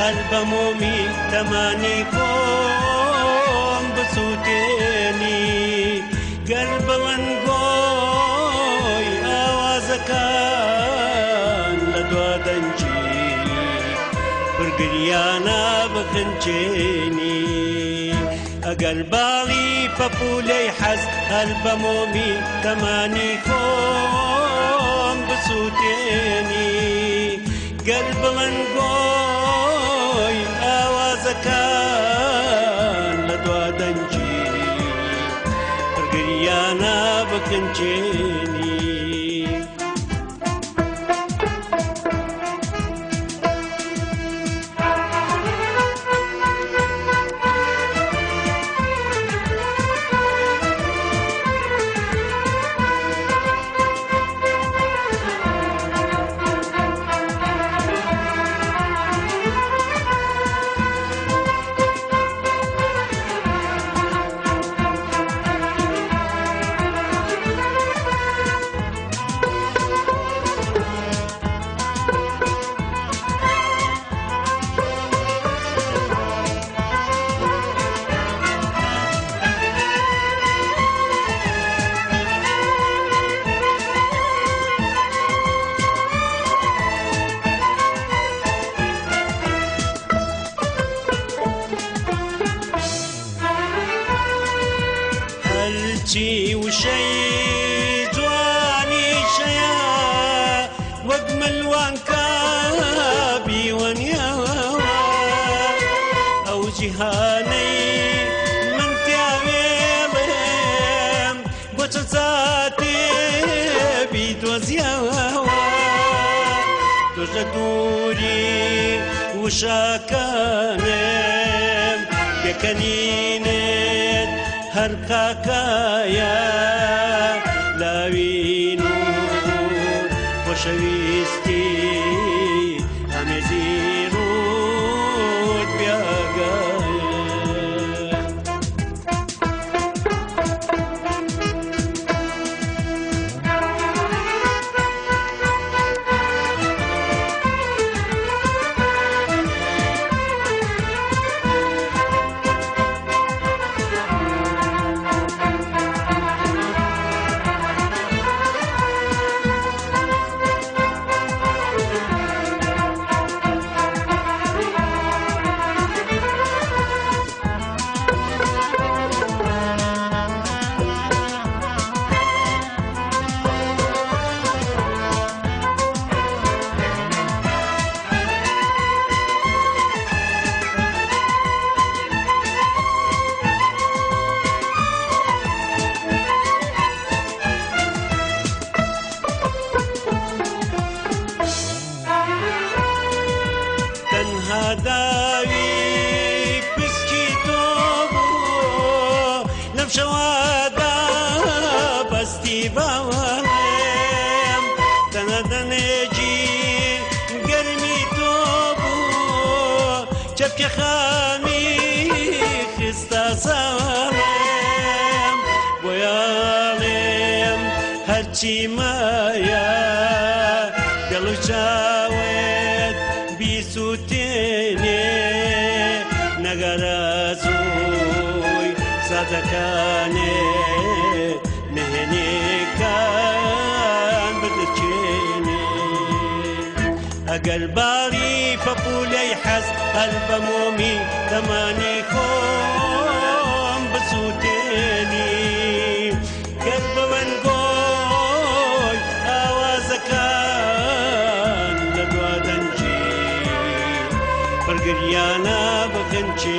هەلبەمۆمی تەمانی خۆم بسووتێنی گەر بڵەنگۆی ئاوازەکان لە دوا دەنجی پرگریانە بخنچێنی ئەگەر باڵی پەپولەی حەز هەلبەمۆمی تەمانی خۆم بسووتێنی گەر بڵەنگۆی ئاوازەکان لە دوا دەنجی پرگریانە بخنچێنی چی وشەی جوانی شەیە وەک ملوان کابی وەنیاوە ئەو جیهانەی من پیاوێڵێم بۆ چەند ساتێ بی دۆزیاوە تۆش لە دووری وشەکانم پێکەنینێت هەر کاکایە لاوین و خۆشەویستی هەمێزی ڕوود بیاگایە داوی پسکی تۆ بوو لەم شەوادا بەستی باوەڵێم تەنەدەنێجی گەرمی تۆ بوو چەپکە خامی خستە ساوەڵێم بۆیاڵێم هەرچی مایە دڵ و چاوێت بیسووتێنێ نەگەرە زووی ساتەکانێ نهێنێکان بدرچێنێ ئەگەر باڵی پەپولەی حەز هەلبەمۆمی تەمانی خۆم بسووتێنی گەر بڵەنگۆی ئاوازەکان لە دوا دەنجی پرگریانە بخنچێنی